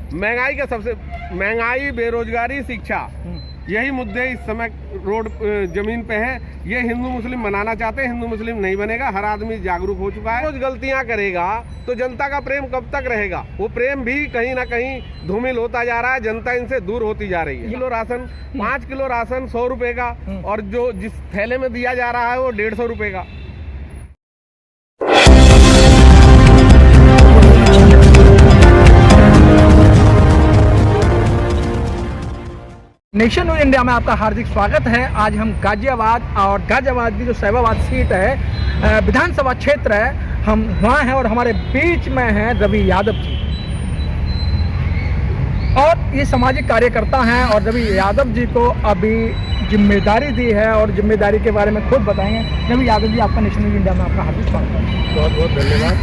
महंगाई, बेरोजगारी, शिक्षा, यही मुद्दे इस समय रोड जमीन पे हैं। ये हिंदू मुस्लिम बनाना चाहते हैं, हिंदू मुस्लिम नहीं बनेगा। हर आदमी जागरूक हो चुका है। रोज गलतियां करेगा तो जनता का प्रेम कब तक रहेगा? वो प्रेम भी कहीं ना कहीं धूमिल होता जा रहा है। जनता इनसे दूर होती जा रही है। किलो राशन, 5 किलो राशन 100 रुपए का, और जो जिस थैले में दिया जा रहा है वो 150 रुपए का। नेशन न्यूज इंडिया में आपका हार्दिक स्वागत है। आज हम गाजियाबाद और गाजियाबाद की जो शैबाबाद सीट है, विधानसभा क्षेत्र है, हम वहाँ हैं और हमारे बीच में हैं रवि यादव जी, और ये सामाजिक कार्यकर्ता हैं। और रवि यादव जी को अभी जिम्मेदारी दी है और जिम्मेदारी के बारे में खुद बताएंगे। रवि यादव जी, आपका नेशन न्यूज इंडिया में आपका हार्दिक स्वागत है। बहुत बहुत धन्यवाद।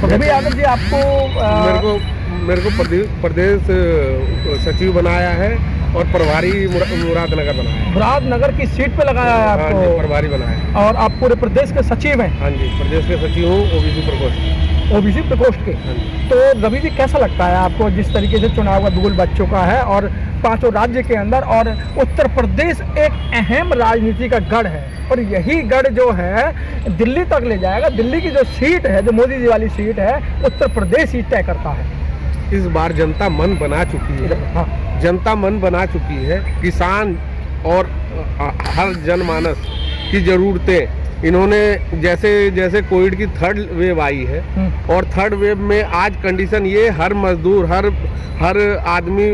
तो रवि यादव जी, आपको मेरे को प्रदेश सचिव बनाया है और प्रभारी मुरादनगर बनाया है। मुरादनगर की सीट पे लगाया है आपको? हाँ, प्रभारी बनाया है। और आप पूरे प्रदेश के सचिव हैं? हाँ जी, प्रदेश के सचिव हूँ, ओबीसी प्रकोष्ठ के। हाँ। तो रवि जी, कैसा लगता है आपको जिस तरीके से चुनाव का धूल बच चुका है और 5 राज्य के अंदर, और उत्तर प्रदेश एक अहम राजनीति का गढ़ है, और यही गढ़ जो है दिल्ली तक ले जाएगा। दिल्ली की जो सीट है, जो मोदी जी वाली सीट है, उत्तर प्रदेश ही तय करता है। इस बार जनता मन बना चुकी है। हाँ। जनता मन बना चुकी है। किसान और हर जनमानस की जरूरतें इन्होंने, जैसे जैसे कोविड की 3rd वेव आई है, और 3rd वेव में आज कंडीशन ये, हर मजदूर, हर आदमी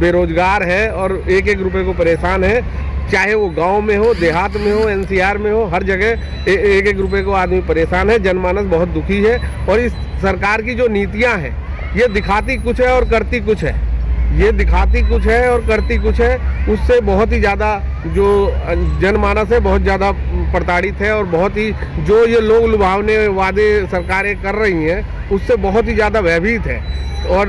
बेरोजगार है और एक रुपए को परेशान है। चाहे वो गांव में हो, देहात में हो, एनसीआर में हो, हर जगह एक रुपए को आदमी परेशान है। जनमानस बहुत दुखी है। और इस सरकार की जो नीतियां हैं, ये दिखाती कुछ है और करती कुछ है। ये दिखाती कुछ है और करती कुछ है। उससे बहुत ही ज़्यादा जो जनमानस है बहुत ज़्यादा प्रताड़ित है, और बहुत ही जो ये लोग लुभावने वादे सरकारें कर रही हैं, उससे बहुत ही ज़्यादा भयभीत है और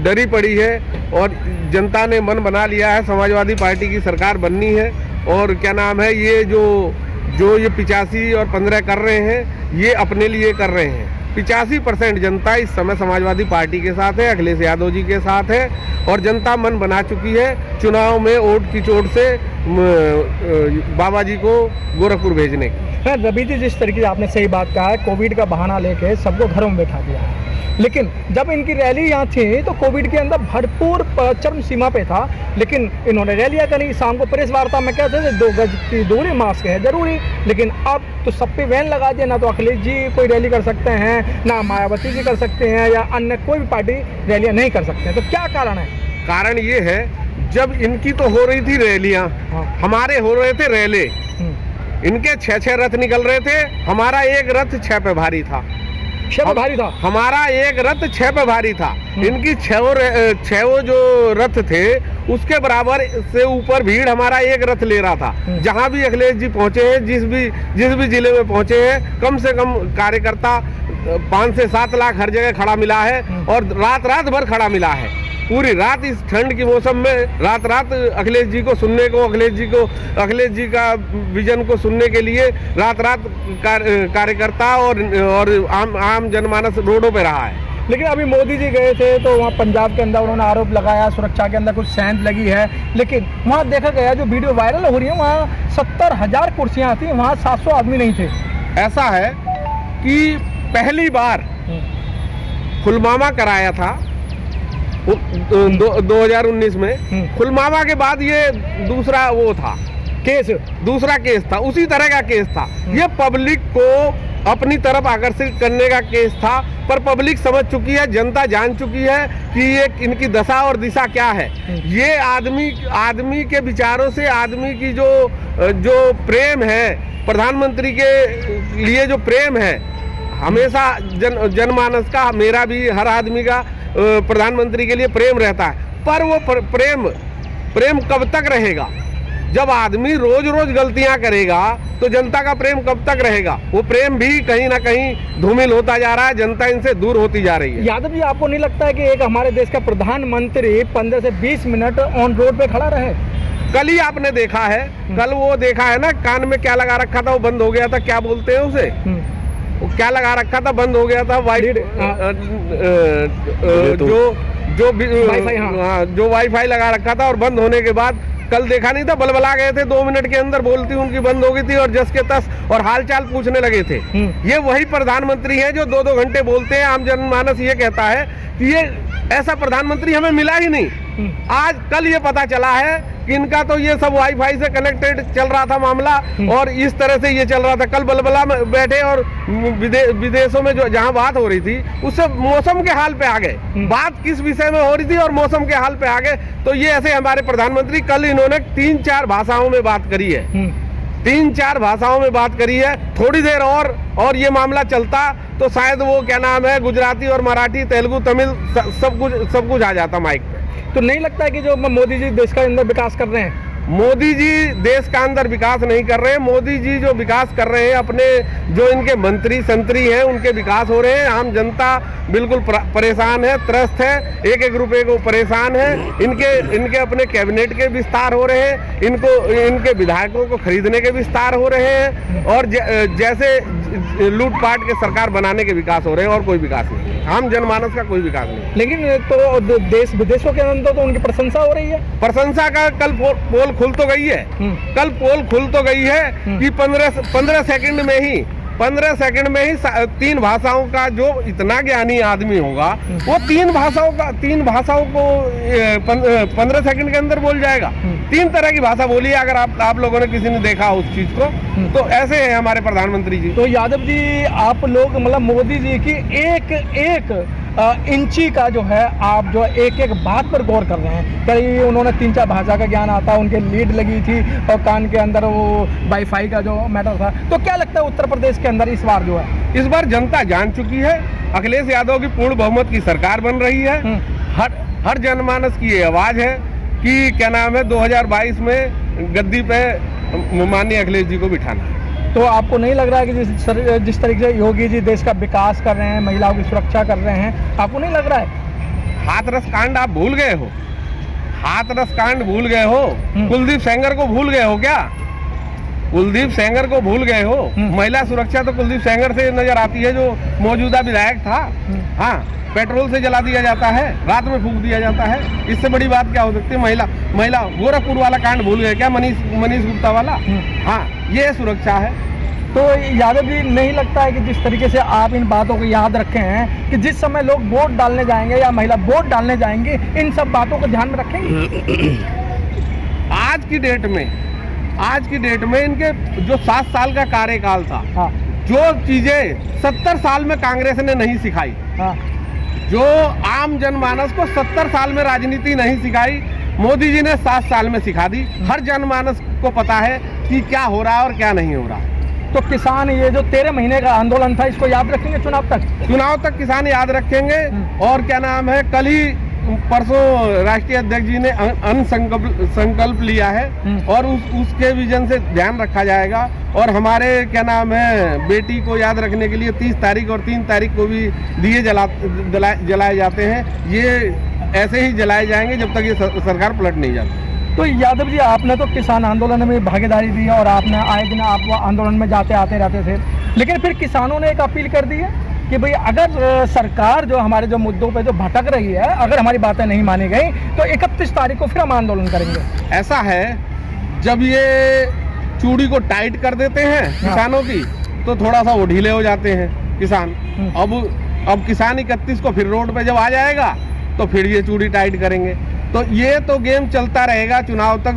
डरी पड़ी है। और जनता ने मन बना लिया है, समाजवादी पार्टी की सरकार बननी है। और क्या नाम है, ये जो ये 85 और 15 कर रहे हैं, ये अपने लिए कर रहे हैं। 85% जनता इस समय समाजवादी पार्टी के साथ है, अखिलेश यादव जी के साथ है, और जनता मन बना चुकी है चुनाव में वोट की चोट से बाबा जी को गोरखपुर भेजने की। रवि जी, जिस तरीके से आपने सही बात कहा है, कोविड का बहाना लेके सबको घरों में बैठा दिया है, लेकिन जब इनकी रैली यहाँ थी तो कोविड के अंदर भरपूर चरम सीमा पे था, लेकिन इन्होंने रैलियाँ करी। शाम को प्रेस वार्ता में कहते थे 2 गज की दूरी, मास्क है जरूरी, लेकिन अब तो सब पे बैन लगा दिया। ना तो अखिलेश जी कोई रैली कर सकते हैं, ना मायावती जी कर सकते हैं, या अन्य कोई भी पार्टी रैलियाँ नहीं कर सकते हैं। तो क्या कारण है? कारण ये है, जब इनकी तो हो रही थी रैलियाँ, हमारे हो रहे थे रैले। इनके 6 रथ निकल रहे थे, हमारा एक रथ 6 पे भारी था। 6 पे भारी था? हमारा एक रथ 6 पे भारी था। इनकी 6 जो रथ थे, उसके बराबर से ऊपर भीड़ हमारा एक रथ ले रहा था। जहां भी अखिलेश जी पहुंचे हैं, जिस भी जिले में पहुंचे हैं, कम से कम कार्यकर्ता 5 से 7 लाख हर जगह खड़ा मिला है, और रात भर खड़ा मिला है। पूरी रात इस ठंड के मौसम में रात अखिलेश जी को सुनने को, अखिलेश जी का विजन को सुनने के लिए रात कार्यकर्ता और आम जनमानस रोडों पे रहा है। लेकिन अभी मोदी जी गए थे तो वहाँ पंजाब के अंदर उन्होंने आरोप लगाया सुरक्षा के अंदर कुछ सेंध लगी है, लेकिन वहाँ देखा गया, जो वीडियो वायरल हो रही है, वहाँ 70,000 कुर्सियाँ थी, वहाँ 700 आदमी नहीं थे। ऐसा है कि पहली बार खुलमामा कराया था 2019 में। खुलमामा के बाद ये दूसरा केस था, उसी तरह का केस था। ये पब्लिक को अपनी तरफ आकर्षित करने का केस था, पर पब्लिक समझ चुकी है, जनता जान चुकी है कि ये इनकी दशा और दिशा क्या है। ये आदमी के विचारों से, आदमी की जो प्रेम है, प्रधानमंत्री के लिए जो प्रेम है, हमेशा जनमानस का, मेरा भी, हर आदमी का प्रधानमंत्री के लिए प्रेम रहता है। पर वो प्रेम कब तक रहेगा? जब आदमी रोज गलतियां करेगा तो जनता का प्रेम कब तक रहेगा? वो प्रेम भी कहीं ना कहीं धूमिल होता जा रहा है। जनता इनसे दूर होती जा रही है। यादव जी, आपको नहीं लगता है कि एक हमारे देश का प्रधानमंत्री 15 से 20 मिनट ऑन रोड पे खड़ा रहे? कल ही आपने देखा है, कल वो देखा है ना, कान में क्या लगा रखा था, वो बंद हो गया था। क्या बोलते हैं उसे, वो क्या लगा रखा था, बंद हो गया था, वाइट जो वाईफाई, हाँ। जो वाईफाई लगा रखा था और बंद होने के बाद कल देखा नहीं था, बलबला गए थे, 2 मिनट के अंदर बोलती उनकी बंद हो गई थी और जस के तस और हालचाल पूछने लगे थे। ये वही प्रधानमंत्री हैं जो 2-2 घंटे बोलते हैं। आम जनमानस ये कहता है कि ये ऐसा प्रधानमंत्री हमें मिला ही नहीं। आज कल ये पता चला है कि इनका तो ये सब वाईफाई से कनेक्टेड चल रहा था मामला और इस तरह से ये चल रहा था। कल बलबला में बैठे और विदेशों में जो जहां बात हो रही थी उससे मौसम के हाल पे आ गए। बात किस विषय में हो रही थी और मौसम के हाल पे आ गए। तो ये ऐसे हमारे प्रधानमंत्री कल इन्होंने 3-4 भाषाओं में बात करी है, 3-4 भाषाओं में बात करी है। थोड़ी देर और ये मामला चलता तो शायद वो क्या नाम है गुजराती और मराठी, तेलुगु, तमिल सब कुछ आ जाता माइक पे। तो नहीं लगता है कि जो मोदी जी देश का अंदर विकास कर रहे हैं? मोदी जी देश का अंदर विकास नहीं कर रहे हैं। मोदी जी जो विकास कर रहे हैं अपने जो इनके मंत्री संतरी हैं उनके विकास हो रहे हैं। आम जनता बिल्कुल परेशान है, त्रस्त है, एक एक रुपए को परेशान है। इनके अपने कैबिनेट के विस्तार हो रहे हैं, इनके विधायकों को खरीदने के विस्तार हो रहे हैं और जैसे लूटपाट के सरकार बनाने के विकास हो रहे हैं और कोई विकास नहीं है। आम जनमानस का कोई विकास नहीं। लेकिन तो देश विदेशों के अंदर तो उनकी प्रशंसा हो रही है। प्रशंसा का कल पोल खुल तो गई है, कल पोल खुल तो गई है कि 15 सेकंड में ही 3 भाषाओं का जो इतना ज्ञानी आदमी होगा वो 3 भाषाओं को 15 सेकंड के अंदर बोल जाएगा। 3 तरह की भाषा बोली है। अगर आप लोगों ने किसी ने देखा उस चीज को तो ऐसे है हमारे प्रधानमंत्री जी। तो यादव जी आप लोग मतलब मोदी जी की एक इंची का जो है आप जो एक एक बात पर गौर कर रहे हैं। कई उन्होंने 3-4 भाषा का ज्ञान आता, उनके लीड लगी थी और कान के अंदर वो वाईफाई का जो मैटर था। तो क्या लगता है उत्तर प्रदेश के अंदर इस बार जो है, इस बार जनता जान चुकी है। अखिलेश यादव की पूर्ण बहुमत की सरकार बन रही है। हर जनमानस की ये आवाज है कि क्या नाम है 2022 में गद्दी पे माननीय अखिलेश जी को बिठाना है। तो आपको नहीं लग रहा है कि जिस तरीके से योगी जी देश का विकास कर रहे हैं, महिलाओं की सुरक्षा कर रहे हैं, आपको नहीं लग रहा है? हाथरस कांड आप भूल गए हो? हाथरस कांड भूल गए हो? कुलदीप सेंगर को भूल गए हो क्या? कुलदीप सेंगर को भूल गए हो? महिला सुरक्षा तो कुलदीप सेंगर से नजर आती है जो मौजूदा विधायक था। हाँ, पेट्रोल से जला दिया जाता है, रात में फूंक दिया जाता है। इससे बड़ी बात क्या हो सकती है? महिला गोरखपुर वाला कांड भूल गए क्या? मनीष गुप्ता वाला। हाँ, ये सुरक्षा है। तो यादव जी नहीं लगता है कि जिस तरीके से आप इन बातों को याद रखे हैं कि जिस समय लोग वोट डालने जाएंगे या महिला वोट डालने जाएंगे इन सब बातों को ध्यान में रखेंगे? आज की डेट में इनके जो 7 साल का कार्यकाल था, हाँ, जो चीजें 70 साल में कांग्रेस ने नहीं सिखाई, हाँ, जो आम जनमानस को 70 साल में राजनीति नहीं सिखाई, मोदी जी ने 7 साल में सिखा दी। हर जनमानस को पता है कि क्या हो रहा है और क्या नहीं हो रहा। तो किसान ये जो 13 महीने का आंदोलन था इसको याद रखेंगे चुनाव तक किसान याद रखेंगे। और क्या नाम है कल ही परसों राष्ट्रीय अध्यक्ष जी ने संकल्प लिया है और उसके विजन से ध्यान रखा जाएगा। और हमारे क्या नाम है बेटी को याद रखने के लिए 30 तारीख और 3 तारीख को भी दिए जलाए जाते हैं। ये ऐसे ही जलाए जाएंगे जब तक ये सरकार पलट नहीं जाती। तो यादव जी आपने तो किसान आंदोलन में भागीदारी दी और आपने आए दिन आप आंदोलन में जाते आते रहते थे, लेकिन फिर किसानों ने एक अपील कर दी है कि भाई अगर सरकार जो हमारे जो मुद्दों पे जो भटक रही है, अगर हमारी बातें नहीं मानी गई तो 31 तारीख को फिर हम आंदोलन करेंगे। ऐसा है, जब ये चूड़ी को टाइट कर देते हैं किसानों की तो थोड़ा सा वो ढीले हो जाते हैं किसान। अब किसान 31 को फिर रोड पे जब आ जाएगा तो फिर ये चूड़ी टाइट करेंगे। तो ये तो गेम चलता रहेगा चुनाव तक,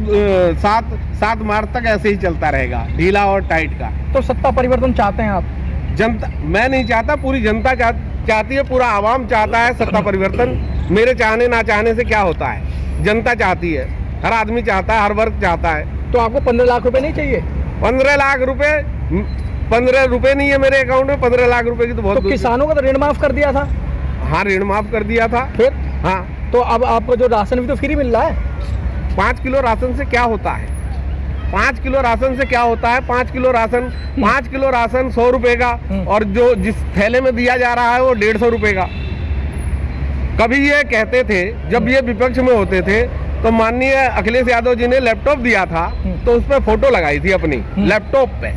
7 मार्च तक ऐसे ही चलता रहेगा, ढीला और टाइट का। तो सत्ता परिवर्तन चाहते हैं आप? जनता, मैं नहीं चाहता, पूरी जनता चाहती है, पूरा आवाम चाहता है सत्ता परिवर्तन। मेरे चाहने ना चाहने से क्या होता है, जनता चाहती है, हर आदमी चाहता है, हर वर्ग चाहता है। तो आपको 15 लाख रुपए नहीं चाहिए? 15 लाख रुपए 15 रुपए नहीं है मेरे अकाउंट में। 15 लाख रुपए की तो बहुत। तो किसानों का तो ऋण माफ कर दिया था? हाँ, ऋण माफ कर दिया था। फिर हाँ, तो अब आपको जो राशन भी तो फ्री मिल रहा है। 5 किलो राशन से क्या होता है? 5 किलो राशन से क्या होता है? 5 किलो राशन 100 रुपए का, और जो जिस थैले में दिया जा रहा है वो 150 रुपए का। कभी ये कहते थे, जब ये विपक्ष में होते थे तो माननीय अखिलेश यादव जी ने लैपटॉप दिया था तो उस पर फोटो लगाई थी अपनी लैपटॉप पे।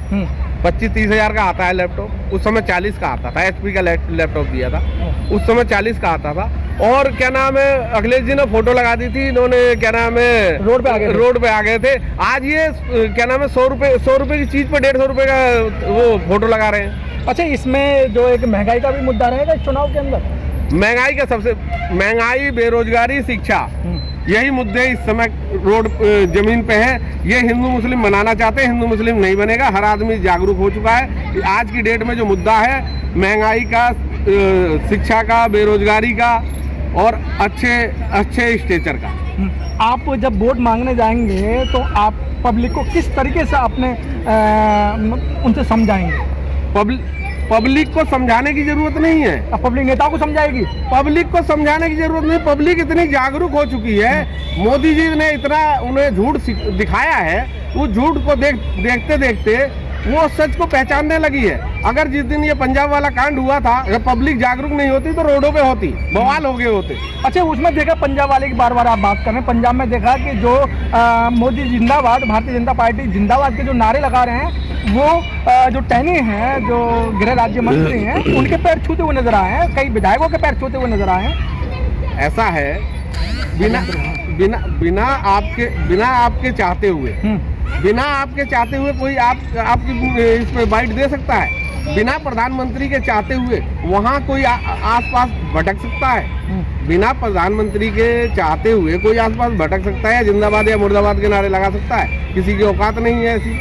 25-30 हज़ार का आता है लैपटॉप, उस समय 40 का आता था। HP का लैपटॉप दिया था, उस समय 40 का आता था। और क्या नाम है, अखिलेश जी ने फोटो लगा दी थी, इन्होंने क्या नाम है रोड पे आ गए थे। आज ये क्या नाम है 100 रुपए की चीज पर 150 रुपए का वो फोटो लगा रहे हैं। अच्छा, इसमें जो एक महंगाई का भी मुद्दा रहेगा इस चुनाव के अंदर? महंगाई का सबसे महंगाई, बेरोजगारी, शिक्षा, यही मुद्दे इस समय रोड जमीन पे है। ये हिंदू मुस्लिम बनाना चाहते हैं, हिंदू मुस्लिम नहीं बनेगा। हर आदमी जागरूक हो चुका है। आज की डेट में जो मुद्दा है महंगाई का, शिक्षा का, बेरोजगारी का और अच्छे स्टेचर का। आप जब वोट मांगने जाएंगे तो आप पब्लिक को किस तरीके से अपने उनसे समझाएंगे? पब्लिक को समझाने की जरूरत नहीं है। अब पब्लिक नेताओं को समझाएगी? पब्लिक को समझाने की जरूरत नहीं। पब्लिक इतनी जागरूक हो चुकी है। मोदी जी ने इतना उन्हें झूठ दिखाया है, उस झूठ को देखते देखते वो सच को पहचानने लगी है। अगर जिस दिन ये पंजाब वाला कांड हुआ था, अगर पब्लिक जागरूक नहीं होती तो रोडों पे होती, बवाल हो गए होते। अच्छा, उसमें देखा पंजाब वाले की बार बार आप बात कर रहे हैं। पंजाब में देखा कि जो मोदी जिंदाबाद, भारतीय जनता पार्टी जिंदाबाद के जो नारे लगा रहे हैं, वो जो टहनी हैं, जो गृह राज्य मंत्री हैं, उनके पैर छूते हुए नजर आए हैं। कई विधायकों के पैर छूते हुए नजर आए हैं। ऐसा है, बिना आपके चाहते हुए कोई आपकी इसमें बाइट दे सकता है? बिना प्रधानमंत्री के चाहते हुए वहाँ कोई आसपास भटक सकता है? बिना प्रधानमंत्री के चाहते हुए कोई आसपास भटक सकता है या जिंदाबाद या मुर्दाबाद के नारे लगा सकता है? किसी की औकात नहीं है ऐसी।